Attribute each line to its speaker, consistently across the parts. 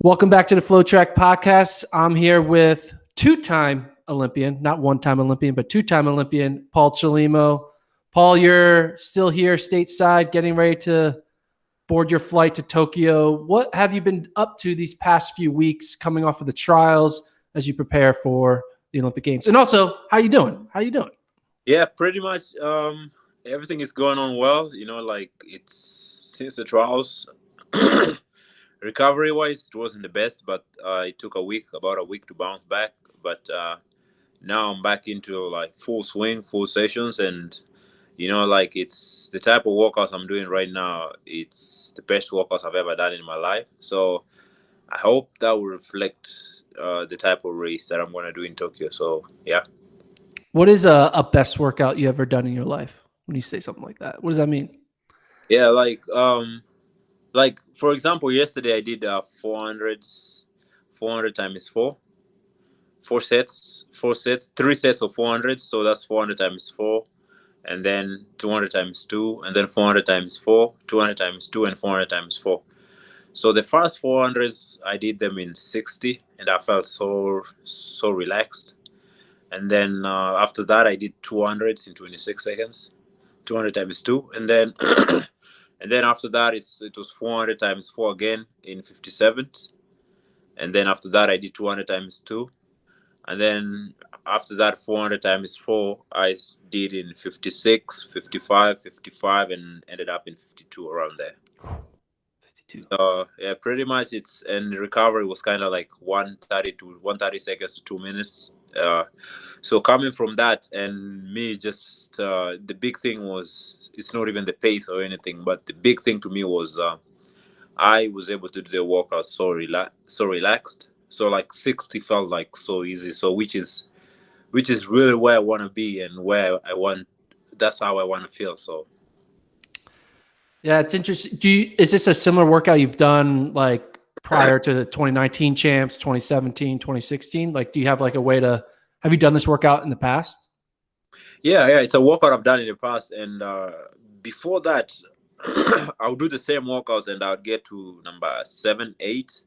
Speaker 1: Welcome back to the FloTrack podcast. I'm here with two-time Olympian, not one-time Olympian, but two-time Olympian, Paul Chelimo. Paul, you're still here stateside, getting ready to board your flight to Tokyo. What have you been up to these past few weeks coming off of the trials as you prepare for the Olympic Games? And also, how you doing? How you doing?
Speaker 2: Yeah, pretty much. Everything is going on well. Like it's since the trials. Recovery wise, it wasn't the best, but it took about a week to bounce back. But now I'm back into like full swing, full sessions, and like it's the type of workouts I'm doing right now. It's the best workouts I've ever done in my life. So I hope that will reflect the type of race that I'm gonna do in Tokyo. So yeah.
Speaker 1: What is a best workout you ever done in your life? When you say something like that, what does that mean?
Speaker 2: Yeah, like for example, yesterday I did 400 times four sets, 3 sets of 400. So that's 400 times four, and then 200 times two, and then 400 times four, 200 times two, and 400 times four. So the first 400s I did them in 60, and I felt so relaxed. And then after that I did 200s in 26 seconds, 200 times two, and then and then after that it was 400 times four again in 57, and then after that I did 200 times two, and then after that 400 times four did in 56, 55, 55, and ended up in 52 around there.
Speaker 1: 52.
Speaker 2: So yeah, pretty much and recovery was kind of like 130 seconds to 2 minutes. So coming from that, and me just the big thing was, it's not even the pace or anything, but the big thing to me was I was able to do the workout so relaxed. So like 60 felt like so easy. So which is really where I want to be, and where I want. That's how I want to feel. So
Speaker 1: Yeah, it's interesting. Is this a similar workout you've done like prior to the 2019 champs, 2017, 2016? Like, do you have like a way to have you done this workout in the past?
Speaker 2: yeah, it's a workout I've done in the past, and before that, I would do the same workouts, and I would get to number 7, 8,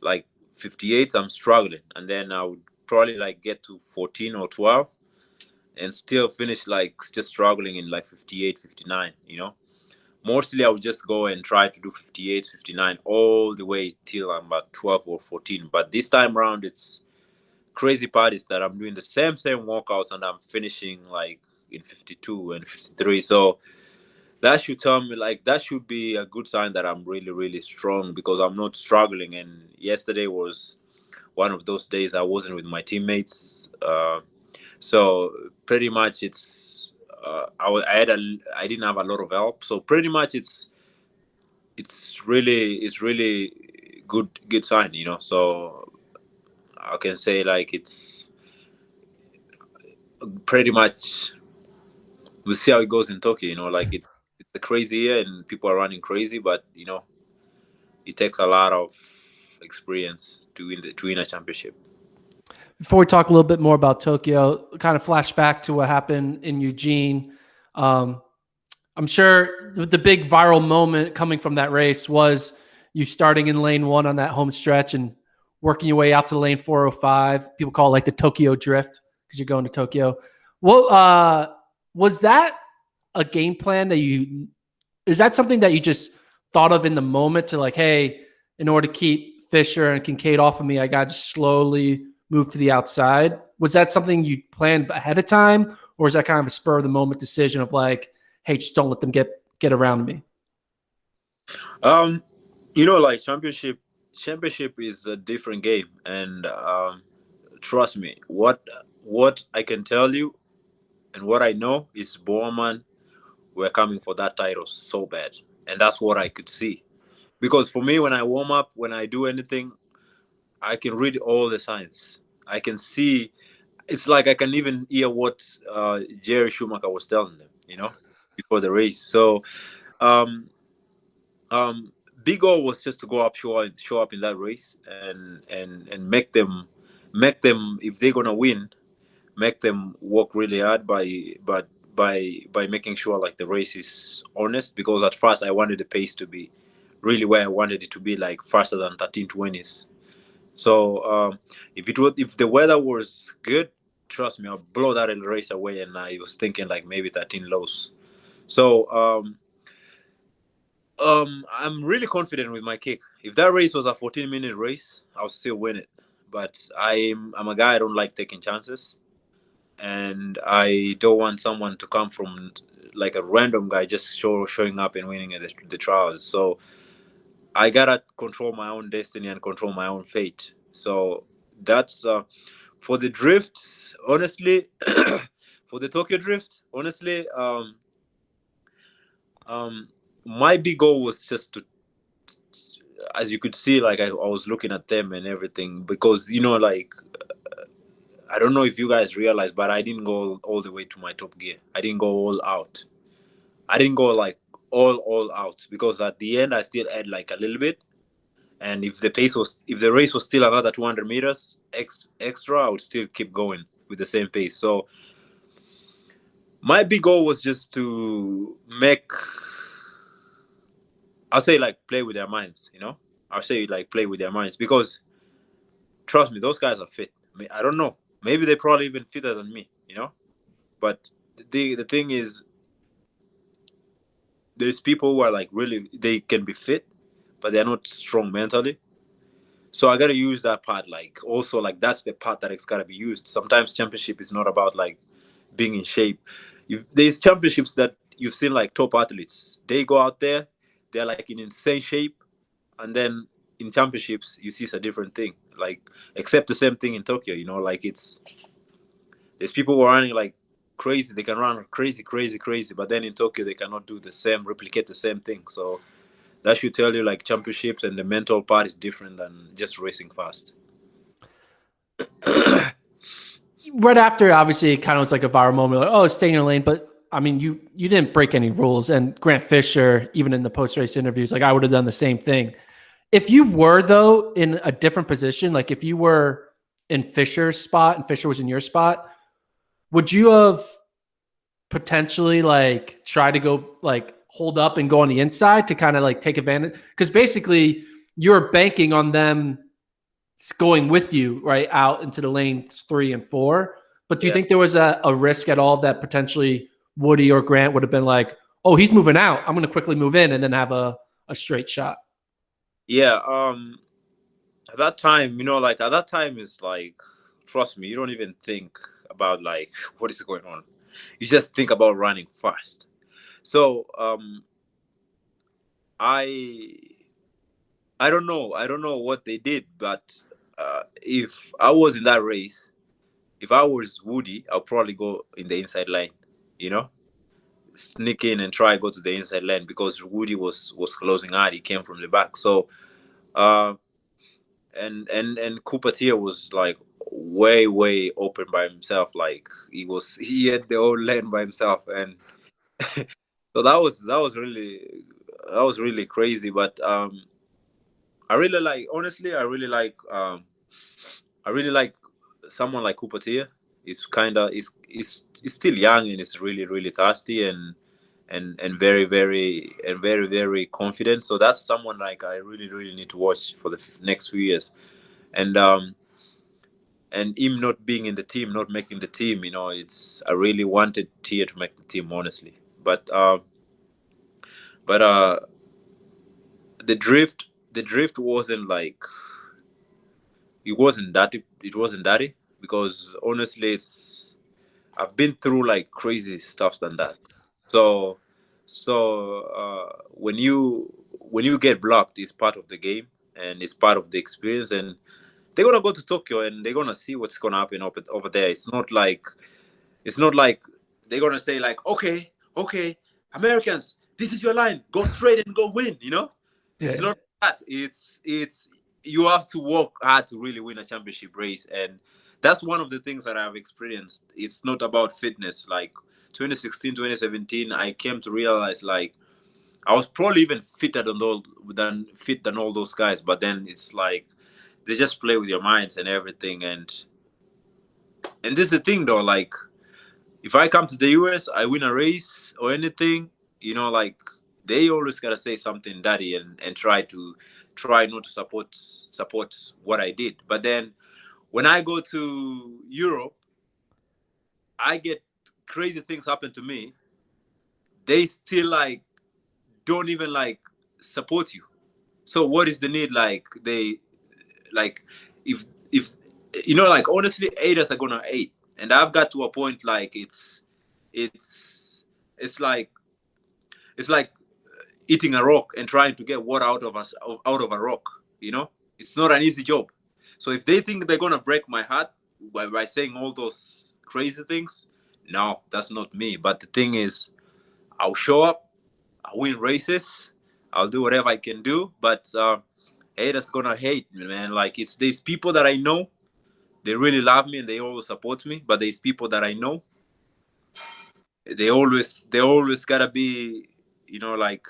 Speaker 2: like 58. I'm struggling, and then I would probably like get to 14 or 12, and still finish like just struggling in like 58, 59. Mostly I would just go and try to do 58, 59 all the way till I'm about 12 or 14. But this time around, it's crazy part is that I'm doing the same workouts, and I'm finishing like in 52 and 53. So that should tell me, like, that should be a good sign that I'm really, really strong, because I'm not struggling. And yesterday was one of those days I wasn't with my teammates. So pretty much I didn't have a lot of help. So pretty much it's really good sign. So I can say like it's pretty much, we'll see how it goes in Tokyo. Like it's a crazy year, and people are running crazy, but it takes a lot of experience to win a championship.
Speaker 1: Before we talk a little bit more about Tokyo, kind of flashback to what happened in Eugene. Um, I'm sure the big viral moment coming from that race was you starting in lane one on that home stretch and working your way out to lane 405. People call it like the Tokyo drift because you're going to Tokyo. What was that a game plan is that something that you just thought of in the moment to like, hey, in order to keep Fisher and Kincaid off of me, I got to slowly move to the outside? Was that something you planned ahead of time, or is that kind of a spur of the moment decision of like, hey, just don't let them get around me?
Speaker 2: Like championship is a different game, and trust me, what I can tell you and what I know is Borman were coming for that title so bad, and that's what I could see. Because for me, when I warm up, when I do anything, I can read all the signs. I can see. It's like I can even hear what Jerry Schumacher was telling them, before the race. So, um, um, big goal was just to go up, show up in that race, and make them if they're gonna win, make them work really hard by making sure like the race is honest. Because at first I wanted the pace to be really where I wanted it to be, like faster than 13:20s. So if the weather was good, trust me, I'll blow that race away. And I was thinking like maybe 13 lows. So I'm really confident with my kick. If that race was a 14-minute race, I'll still win it. But I'm a guy, I don't like taking chances, and I don't want someone to come from like a random guy just showing up and winning at the trials. So I gotta control my own destiny and control my own fate. So that's for the drift. Honestly, for the Tokyo drift, honestly, my big goal was just to, as you could see, like I was looking at them and everything, because like I don't know if you guys realize, but I didn't go all the way to my top gear. I didn't go all out. I didn't go like all out, because at the end I still had like a little bit. And if the race was still another 200 meters extra, I would still keep going with the same pace. So my big goal was just to make, I'll say, like, play with their minds. I'll say, like, play with their minds, because trust me, those guys are fit. I don't know. Maybe they're probably even fitter than me. But the thing is, there's people who are like really, they can be fit, but they're not strong mentally. So I gotta use that part. Like, also, like, that's the part that it's gotta be used. Sometimes championship is not about like being in shape. There's championships that you've seen, like top athletes. They go out there, they're like in insane shape, and then in championships you see it's a different thing. Like, except the same thing in Tokyo. Like, there's people who are running like crazy. They can run crazy, crazy, crazy, but then in Tokyo they cannot replicate the same thing. So that should tell you, like, championships and the mental part is different than just racing fast.
Speaker 1: Right after, obviously, it kind of was like a viral moment, like, oh, stay in your lane. But I mean, you didn't break any rules. And Grant Fisher, even in the post race interviews, like, I would have done the same thing. If you were, though, in a different position, like if you were in Fisher's spot and Fisher was in your spot, would you have potentially like try to go like hold up and go on the inside to kind of like take advantage? Because basically you're banking on them going with you right out into the lanes 3 and 4. But do you think there was a risk at all that potentially Woody or Grant would have been like, oh, he's moving out, I'm going to quickly move in and then have a straight shot?
Speaker 2: Yeah. At that time, is like, trust me, you don't even think about like what is going on. You just think about running fast. So I don't know. I don't know what they did, but if I was in that race, if I was Woody, I'll probably go in the inside lane, you know, sneak in and try go to the inside lane, because Woody was closing out. He came from the back. So uh, and Cooper Tier was like way open by himself. Like, he had the whole lane by himself, and so that was really crazy. But I really like, honestly, I really like someone like Cooper Tier. He's kind of is still young, and is really thirsty, and very confident. So that's someone like I really need to watch for the next few years. And him not being in the team, not making the team, it's, I really wanted Tier to make the team, honestly. But the drift wasn't like, it wasn't that, because honestly, I've been through like crazy stuff than that. So when you get blocked, it's part of the game, and it's part of the experience. And they're gonna go to Tokyo, and they're gonna see what's gonna happen over there. It's not like they're gonna say like, okay, Americans, this is your line, go straight and go win. It's not that. It's you have to work hard to really win a championship race, and that's one of the things that I've experienced. It's not about fitness. Like 2016, 2017, I came to realize, like, I was probably even fit than all those guys. But then it's like they just play with your minds and everything. And this is the thing, though. Like, if I come to the US, I win a race or anything, like, they always gotta say something dirty and try not to support what I did. But then when I go to Europe, I get crazy things happen to me. They still like don't even like support you. So what is the need? Like they like if you know, like honestly, haters are gonna hate, and I've got to a point like it's it's like it's like eating a rock and trying to get water out of a rock. You know, it's not an easy job. So if they think they're gonna break my heart by saying all those crazy things, no, that's not me. But the thing is, I'll show up, I'll win races, I'll do whatever I can do. But haters gonna hate me, man. Like it's these people that I know, they really love me and they always support me. But there's people that I know, they always gotta be, you know, like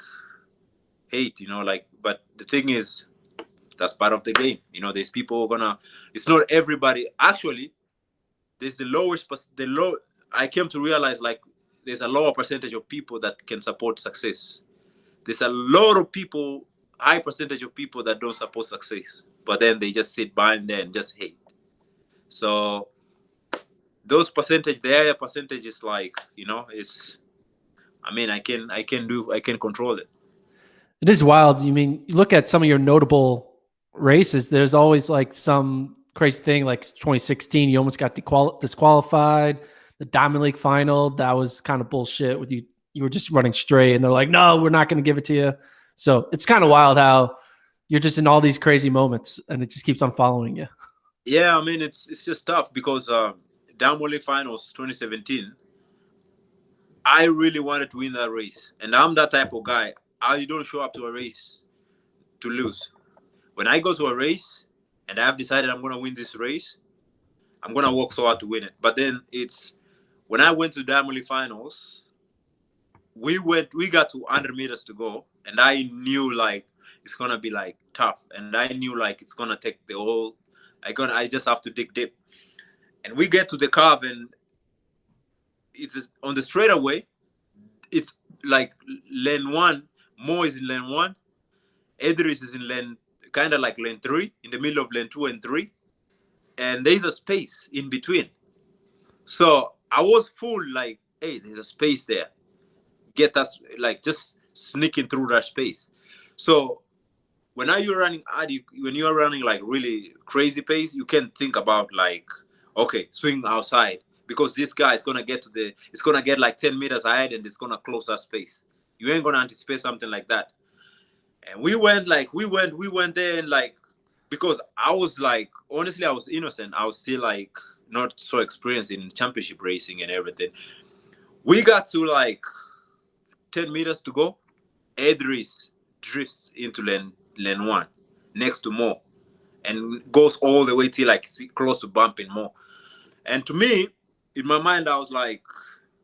Speaker 2: hate, you know, like. But the thing is, that's part of the game. You know, there's people who are gonna. It's not everybody. Actually, there's the lowest. The low. I came to realize like there's a lower percentage of people that can support success. There's a lot of people, high percentage of people that don't support success, but then they just sit behind there and just hate. So those percentage, the higher percentage is like, you know, it's. I mean, I can control it.
Speaker 1: It is wild. You mean, you look at some of your notable races, there's always like some crazy thing, like 2016, you almost got disqualified. The Diamond League final, that was kind of bullshit with you. You were just running straight and they're like, no, we're not going to give it to you. So it's kind of wild how you're just in all these crazy moments and it just keeps on following you.
Speaker 2: Yeah, I mean, it's just tough because Diamond League finals 2017, I really wanted to win that race. And I'm that type of guy. I don't show up to a race to lose. When I go to a race and I've decided I'm going to win this race, I'm going to work so hard to win it. But then it's when I went to Diamond League finals, we got to 100 meters to go. And I knew like it's going to be like tough. And I knew like it's going to take the whole, I just have to dig deep. And we get to the curve and it's on the straightaway. It's like lane one. Mo is in lane one. Idris is in lane, kind of like lane three, in the middle of lane two and three. And there's a space in between. So I was full like, hey, there's a space there. Get us, like, just sneaking through that space. So when you're running, when you're running like really crazy pace, you can think about like, okay, swing outside. Because this guy is gonna get it's gonna get like 10 meters ahead and it's gonna close that space. You ain't gonna anticipate something like that. And we went there and like, because I was like, honestly, I was innocent. I was still like not so experienced in championship racing and everything. We got to like 10 meters to go. Idris drifts into lane one next to Mo and goes all the way till like close to bumping Mo. And to me, in my mind, I was like,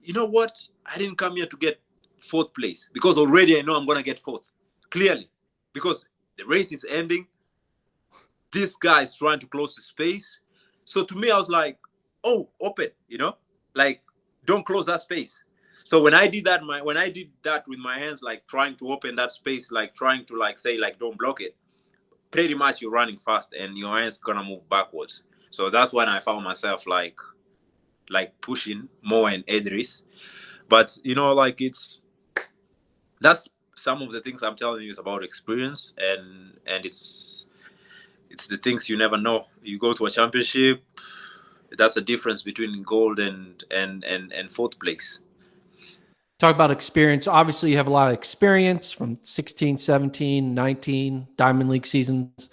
Speaker 2: you know what? I didn't come here to get fourth place because already I know I'm going to get fourth. Clearly. Because the race is ending. This guy is trying to close the space. So to me, I was like, oh, open, you know? Like, don't close that space. So when I did that with my hands, like trying to open that space, like trying to like say, like, don't block it, pretty much you're running fast and your hands going to move backwards. So that's when I found myself like pushing Mo and Idris. But you know, like that's some of the things I'm telling you is about experience, and it's the things you never know. You go to a championship, that's the difference between gold and fourth place.
Speaker 1: Talk about experience. Obviously, you have a lot of experience from 16, 17, 19 Diamond League seasons.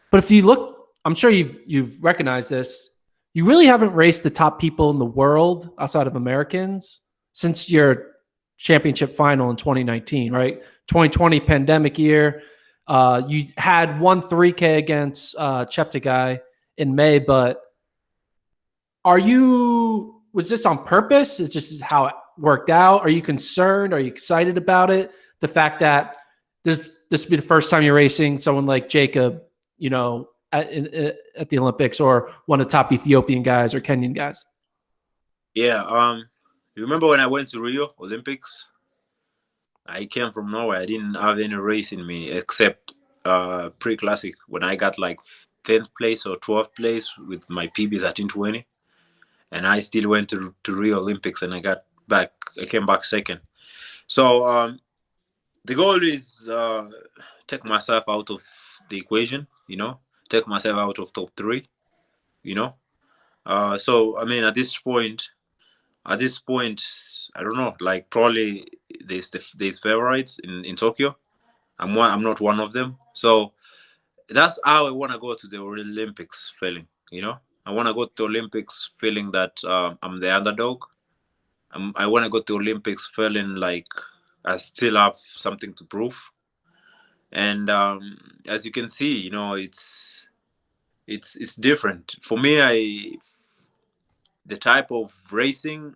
Speaker 1: But if you look, I'm sure you've recognized this. You really haven't raced the top people in the world outside of Americans since your championship final in 2019, right? 2020 pandemic year. You had one 3K against Cheptegei in May, but was this on purpose? It's just how it worked out. Are you concerned? Are you excited about it? The fact that this will be the first time you're racing someone like Jacob, you know, at the Olympics, or one of the top Ethiopian guys or Kenyan guys.
Speaker 2: Yeah. You remember when I went to Rio Olympics? I came from nowhere. I didn't have any race in me except pre-classic when I got like 10th place or 12th place with my PB 1320, and I still went to Rio Olympics and I got back. I came back second. So the goal is take myself out of the equation. Take myself out of top three. You know. So I mean, at this point, I don't know. Like probably there's favorites in Tokyo. I'm not one of them. So that's how I want to go to the Olympics feeling. I want to go to the Olympics feeling that I'm the underdog. I want to go to Olympics feeling like I still have something to prove. And as you can see, it's different for me. The type of racing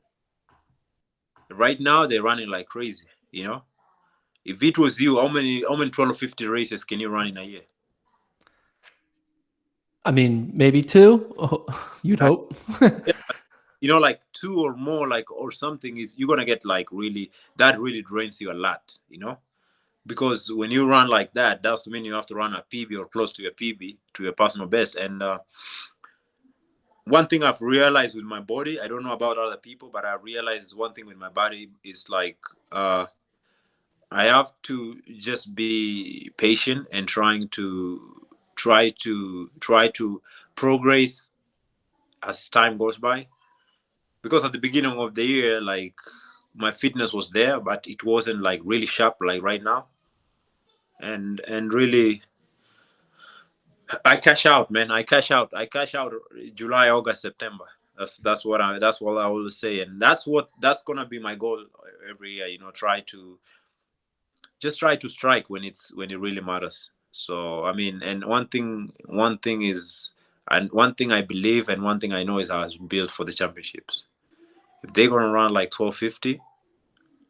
Speaker 2: right now they're running like crazy. If it was you, how many 12 or 50 races can you run in a year?
Speaker 1: I mean, maybe two. You'd hope.
Speaker 2: Yeah, like two or more, like or something is you're gonna get like that really drains you a lot. Because when you run like that, that's to mean you have to run a PB or close to your PB, to your personal best. And one thing I've realized with my body, I don't know about other people, but I realized one thing with my body is like I have to just be patient and try to progress as time goes by. Because at the beginning of the year, like my fitness was there, but it wasn't like really sharp like right now. And really, I cash out, man. I cash out July, August, September. That's what I always say, and that's gonna be my goal every year. Try to strike when it really matters. So I mean, and one thing is, and one thing I believe, and one thing I know is I was built for the championships. If they're gonna run like 12:50,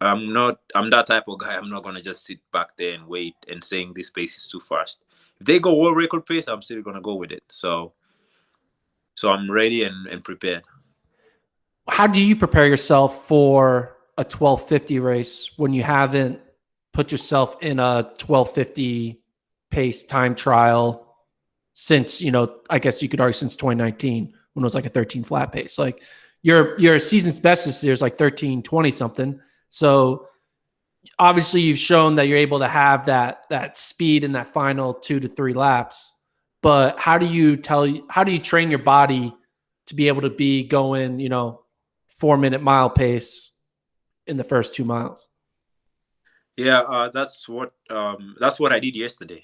Speaker 2: I'm that type of guy. I'm not gonna just sit back there and wait and saying this pace is too fast. If they go world record pace, I'm still gonna go with it. So I'm ready and prepared.
Speaker 1: How do you prepare yourself for a 1250 race when you haven't put yourself in a 1250 pace time trial since, I guess you could argue since 2019 when it was like a 13 flat pace? Like your season's best this year is like 1320 something. So obviously you've shown that you're able to have that speed in that final 2 to 3 laps. But how do you train your body to be able to be going, 4-minute mile pace in the first 2 miles?
Speaker 2: Yeah, that's what I did yesterday.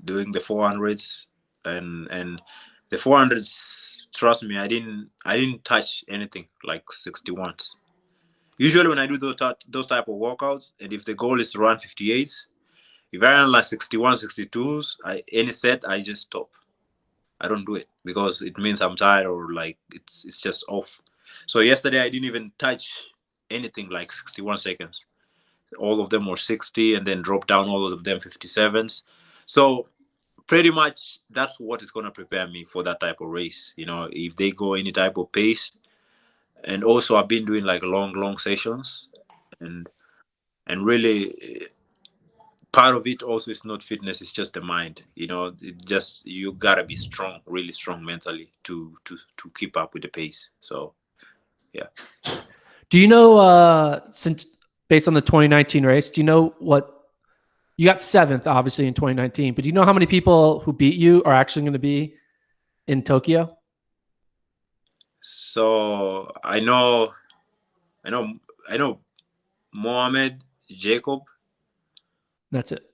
Speaker 2: Doing the 400s and the 400s. Trust me, I didn't touch anything like 61s. Usually when I do those type of workouts, and if the goal is to run 58s, if I run like 61, 62s, any set I just stop. I don't do it because it means I'm tired or like it's just off. So yesterday I didn't even touch anything like 61 seconds. All of them were 60 and then drop down all of them 57s. So pretty much that's what is going to prepare me for that type of race. If they go any type of pace. And also I've been doing like long sessions, and really part of it also is not fitness, it's just the mind. You gotta be strong, really strong mentally to keep up with the pace. So yeah.
Speaker 1: Do you know, since based on the 2019 race, do you know what you got 7th obviously in 2019, but do you know how many people who beat you are actually going to be in Tokyo?
Speaker 2: So I know Mohamed, Jacob.
Speaker 1: That's it.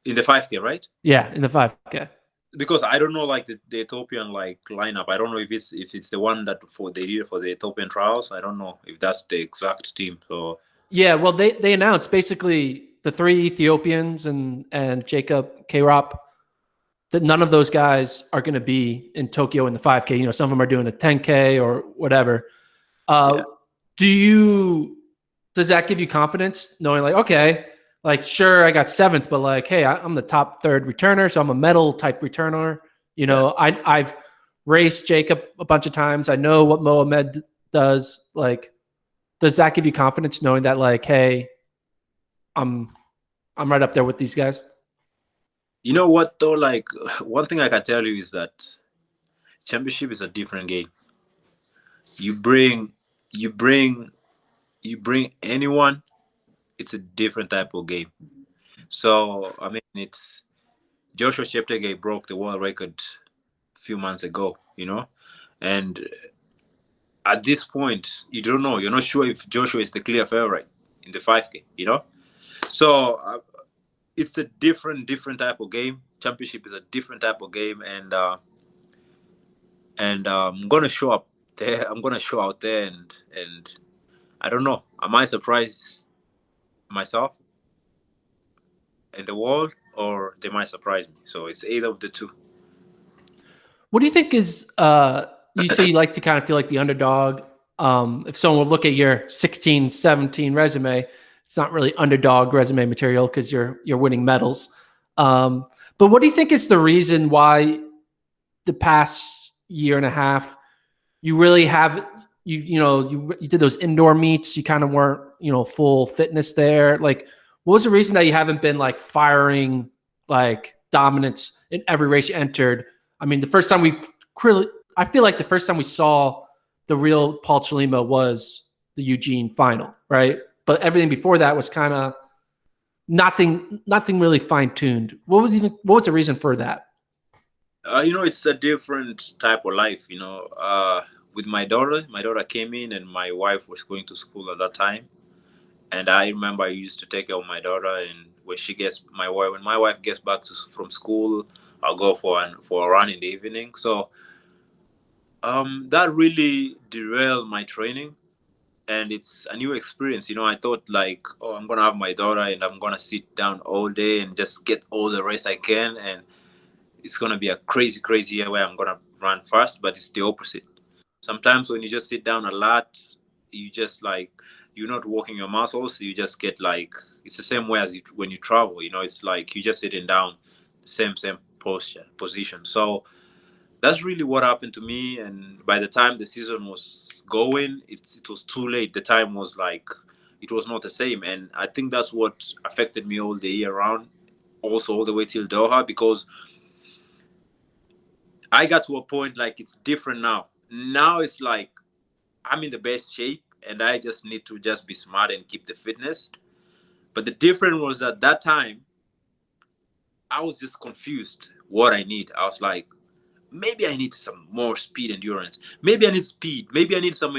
Speaker 2: In the 5K, right?
Speaker 1: Yeah, in the 5K.
Speaker 2: Because I don't know like the Ethiopian like lineup. I don't know if it's the one that they did for the Ethiopian trials. I don't know if that's the exact team. So
Speaker 1: yeah, well they announced basically the 3 Ethiopians and Jacob K-Rop, that none of those guys are going to be in Tokyo in the 5K. Some of them are doing a 10K or whatever. Yeah. Does that give you confidence knowing like, okay, like, sure, I got 7th, but like, hey, I'm the top 3rd returner, so I'm a medal type returner. Yeah. I've raced Jacob a bunch of times. I know what Mohamed does. Like, does that give you confidence knowing that like, hey, I'm I'm right up there with these guys.
Speaker 2: You know what though? Like one thing I can tell you is that championship is a different game. You bring, you bring, you bring anyone. It's a different type of game. So I mean, it's Joshua Cheptegei broke the world record a few months ago. And at this point, you don't know. You're not sure if Joshua is the clear favorite in the 5K. So it's a different type of game. Championship is a different type of game, and I'm gonna show up there. I'm gonna show out there, and I don't know. Am I surprised myself and the world, or they might surprise me? So it's either of the two.
Speaker 1: What do you think is you say you like to kind of feel like the underdog? If someone would look at your 16, 17 resume, it's not really underdog resume material because you're winning medals. But what do you think is the reason why the past year and a half you really have you did those indoor meets, you kind of weren't full fitness there. Like, what was the reason that you haven't been like firing like dominance in every race you entered? I mean, the first time I feel like the first time we saw the real Paul Chelimo was the Eugene final, right? But everything before that was kind of nothing really fine tuned. What was the reason for that?
Speaker 2: It's a different type of life. With my daughter came in, and my wife was going to school at that time. And I remember I used to take care of my daughter, and when my wife gets back from school, I'll go for a run in the evening. So that really derailed my training, and it's a new experience. I thought like, oh, I'm gonna have my daughter, and I'm gonna sit down all day and just get all the rest I can, and it's gonna be a crazy year where I'm gonna run fast. But it's the opposite. Sometimes when you just sit down a lot, you just like, you're not working your muscles. You just get like, it's the same way as when you travel. It's like you just sitting down, same position. So that's really what happened to me. And by the time the season was going, it was too late. The time was like, it was not the same. And I think that's what affected me all the year round, also all the way till Doha, because I got to a point like it's different now. Now it's like I'm in the best shape, and I just need to just be smart and keep the fitness. But the difference was that time I was just confused what I need. I was like, maybe I need some more speed endurance. Maybe I need speed. Maybe I need some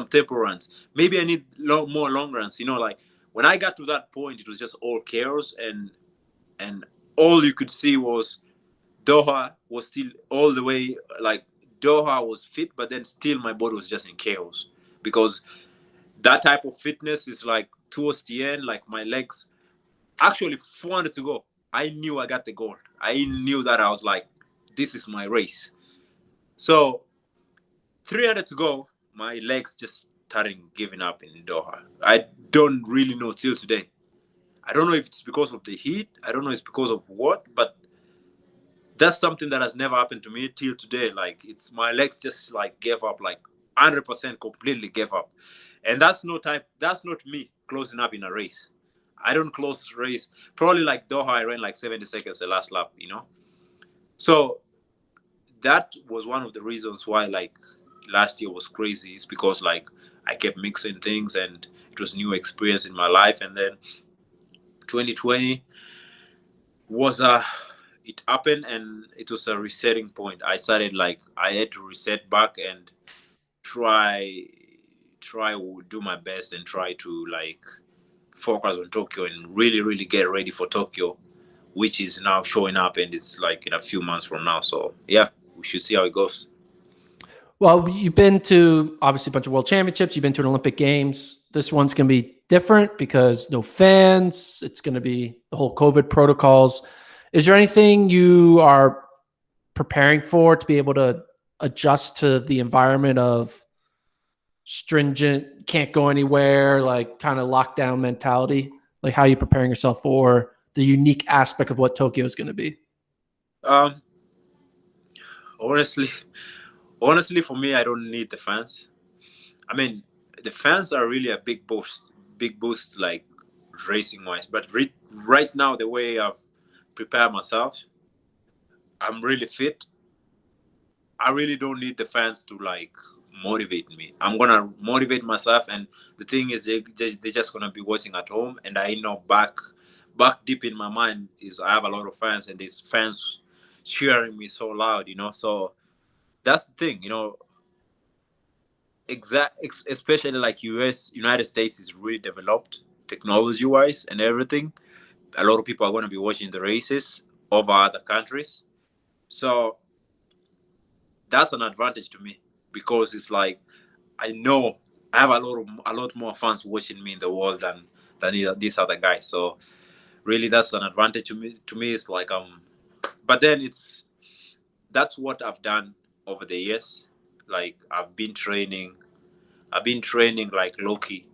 Speaker 2: tempo runs. Maybe I need more long runs. Like when I got to that point, it was just all chaos, and all you could see was Doha was still all the way like Doha was fit, but then still my body was just in chaos because that type of fitness is like towards the end, like my legs actually 400 to go. I knew I got the goal. I knew that I was like, this is my race. So 300 to go, my legs just started giving up in Doha. I don't really know till today. I don't know if it's because of the heat. I don't know if it's because of what, but that's something that has never happened to me till today. Like it's my legs just like gave up, like 100% completely gave up. And that's not me closing up in a race. I don't close race. Probably like Doha, I ran like 70 seconds the last lap. So that was one of the reasons why like last year was crazy. It's because like I kept mixing things, and it was new experience in my life. And then 2020 was it happened, and it was a resetting point. I started like I had to reset back and try to do my best and try to like focus on Tokyo and really get ready for Tokyo, which is now showing up, and it's like in a few months from now. So yeah, we should see how it goes.
Speaker 1: Well, you've been to obviously a bunch of world championships. You've been to an Olympic Games. This one's going to be different because no fans. It's going to be the whole COVID protocols. Is there anything you are preparing for to be able to adjust to the environment of stringent, can't go anywhere, like kind of lockdown mentality? Like, how are you preparing yourself for the unique aspect of what Tokyo is going to be?
Speaker 2: Um, honestly, honestly, for me, I don't need the fans. I mean, the fans are really a big boost, like racing wise. But right now, the way I've prepared myself, I'm really fit. I really don't need the fans to like motivate me. I'm gonna motivate myself, and the thing is, they're just gonna be watching at home, and I know back deep in my mind is I have a lot of fans, and these fans cheering me so loud, you know. So that's the thing, you know. Especially like United States is really developed technology wise and everything. A lot of people are gonna be watching the races over other countries, so that's an advantage to me because it's like I know I have a lot more fans watching me in the world than these other guys. So really, that's an advantage to me. To me, it's like but then that's what I've done over the years. Like I've been training like low key.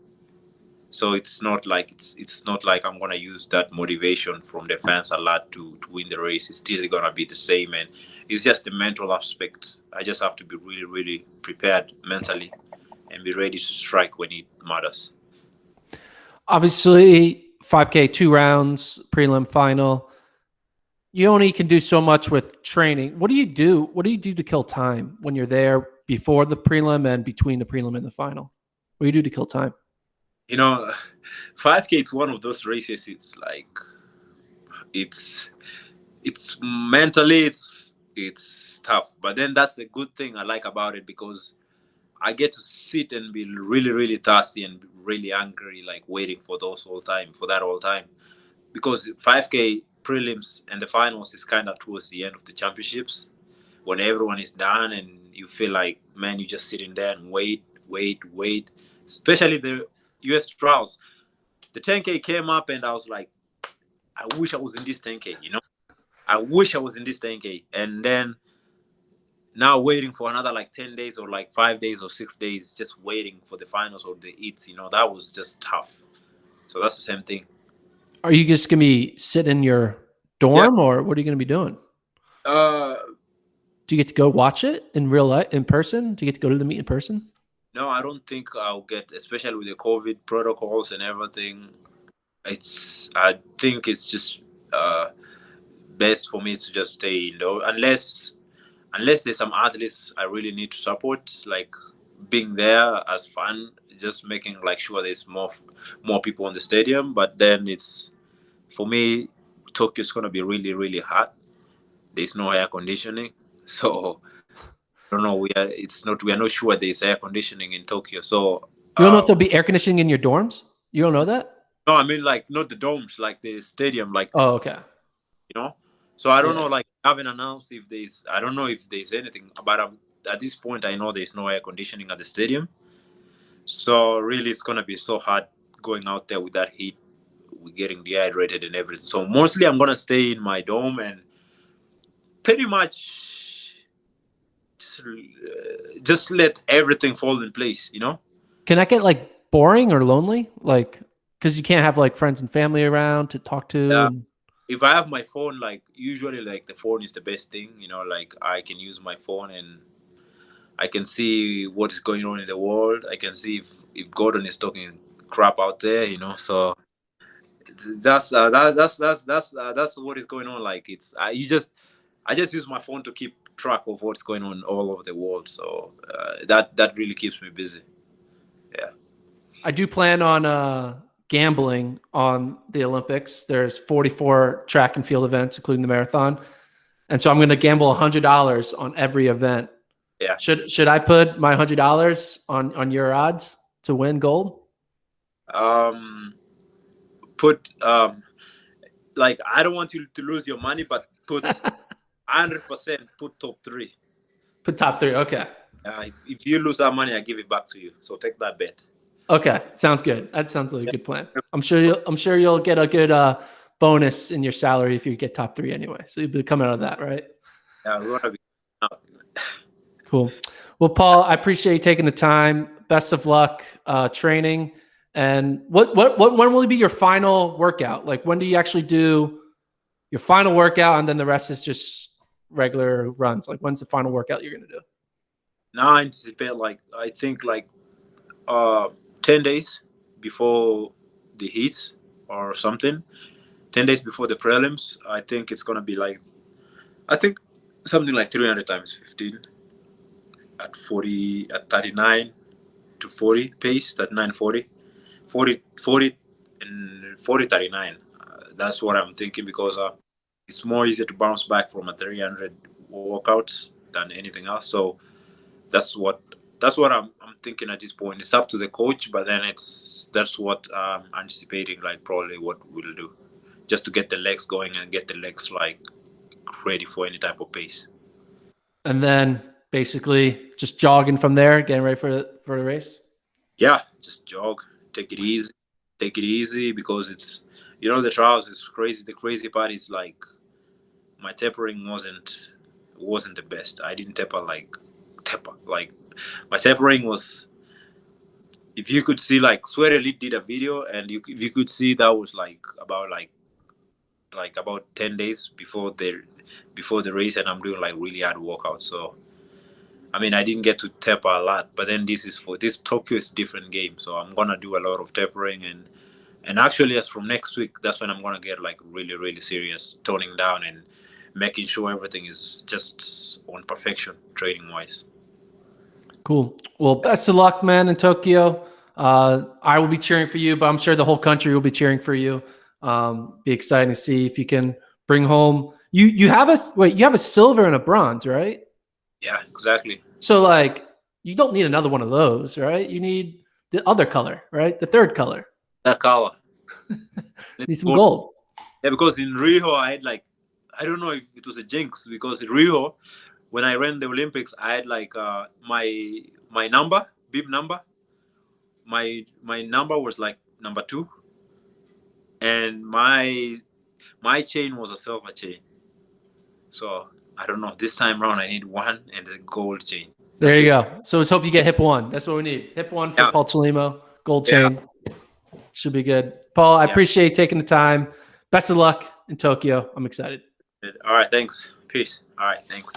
Speaker 2: So it's not like I'm gonna use that motivation from the fans a lot to win the race. It's still gonna be the same, and it's just the mental aspect. I just have to be really really prepared mentally and be ready to strike when it matters.
Speaker 1: Obviously, 5K, 2 rounds, prelim, final. You only can do so much with training. What do you do? What do you do to kill time when you're there before the prelim and between the prelim and the final? What do you do to kill time?
Speaker 2: You know, 5K it's one of those races. It's like it's it's mentally it's tough, but then that's the good thing I like about it because I get to sit and be really really thirsty and really angry, like waiting for that whole time. Because 5K prelims and the finals is kind of towards the end of the championships when everyone is done and you feel like, man, you're just sitting there and wait. Especially the US trials. The 10K came up and I was like, I wish I was in this 10K, you know? I wish I was in this 10K. And then now waiting for another like 10 days or like 5 days or 6 days, just waiting for the finals or the eats, you know, that was just tough. So that's the same thing.
Speaker 1: Are you just gonna be sitting in your
Speaker 2: Yeah.
Speaker 1: dorm, or what are you gonna be doing?
Speaker 2: Uh,
Speaker 1: Do you get to go watch it in real life, in person? Do you get to go to the meet in person?
Speaker 2: no, I don't think I'll get, especially with the COVID protocols and everything. I think it's just uh, best for me to just stay indoor, unless there's some athletes I really need to support, like being there as fun, just making like sure there's more people in the stadium. But then it's for me, Tokyo's gonna be really really hot. There's no air conditioning, so I don't know. We are not sure there's air conditioning in Tokyo. So
Speaker 1: You don't know if there'll be air conditioning in your dorms? You don't know that?
Speaker 2: no, I mean like not the domes, like the stadium, like
Speaker 1: Oh, okay.
Speaker 2: you know. So I don't know.
Speaker 1: Yeah.
Speaker 2: Like I haven't announced if there's. I don't know if there's anything. But at this point, I know there's no air conditioning at the stadium. So really, it's gonna be so hard going out there with that heat. We're getting dehydrated and everything. So mostly, I'm gonna stay in my dome and pretty much just let everything fall in place. You know.
Speaker 1: Can that get like boring or lonely? Like, because you can't have like friends and family around to talk to.
Speaker 2: Yeah.
Speaker 1: And
Speaker 2: If I have my phone, like usually, like the phone is the best thing. You know, like I can use my phone and I can see what is going on in the world. I can see if Gordon is talking crap out there, you know. So that's what is going on. Like I just use my phone to keep track of what's going on all over the world. So that really keeps me busy. Yeah.
Speaker 1: I do plan on gambling on the Olympics. There's 44 track and field events, including the marathon. And so I'm going to gamble $100 on every event.
Speaker 2: Yeah.
Speaker 1: Should I put my $100 on your odds to win gold?
Speaker 2: Put like I don't want you to lose your money, but put 100%. Put top three.
Speaker 1: Put top three. Okay.
Speaker 2: If you lose that money, I give it back to you. So take that bet.
Speaker 1: Okay. Sounds good. That sounds like a good plan. I'm sure you'll get a good bonus in your salary if you get top three anyway. So you'll be coming out of that, right?
Speaker 2: Yeah, we're gonna be out.
Speaker 1: Cool. Well, Paul, I appreciate you taking the time. Best of luck training. And when will it be your final workout? Like when do you actually do your final workout and then the rest is just regular runs? Like when's the final workout you're going to do?
Speaker 2: Now I anticipate like I think like 10 days before the heats or something. 10 days before the prelims, I think it's gonna be like, I think something like 300 times 15 at 40 at 39 to 40 pace, 39 40 40 40 and 40 39. That's what I'm thinking, because it's more easy to bounce back from a 300 workouts than anything else. So that's what I'm thinking at this point. It's up to the coach, but then that's what I'm anticipating, like probably what we'll do, just to get the legs going and get the legs like ready for any type of pace.
Speaker 1: And then basically just jogging from there, getting ready for the race.
Speaker 2: Yeah, just jog, take it easy, because it's, the trials is crazy. The crazy part is like my tapering wasn't the best. I didn't taper like my tapering was, if you could see, like Sweat Elite did a video, and if you could see, that was like about 10 days before the race, and I'm doing like really hard workouts. So I mean, I didn't get to taper a lot, but then this Tokyo is different game, so I'm gonna do a lot of tapering, and actually, as from next week, that's when I'm gonna get like really, really serious toning down and making sure everything is just on perfection training wise.
Speaker 1: Cool. Well, best of luck, man, in Tokyo. I will be cheering for you, but I'm sure the whole country will be cheering for you. Be exciting to see if you can bring home. You have a silver and a bronze, right?
Speaker 2: Yeah, exactly.
Speaker 1: So like you don't need another one of those, right? You need the other color, right? The third color.
Speaker 2: That color.
Speaker 1: Need some gold.
Speaker 2: Yeah, because in Rio, I had like, I don't know if it was a jinx, because in Rio, when I ran the Olympics, I had like my number, bib number. My number was like number 2, and my chain was a silver chain. So I don't know. This time around, I need 1 and a gold chain.
Speaker 1: There you go. So let's hope you get hip 1. That's what we need. Hip 1 for Paul Chelimo. Gold chain. Should be good. Paul, I appreciate you taking the time. Best of luck in Tokyo. I'm excited.
Speaker 2: All right. Thanks. Peace. All right. Thanks.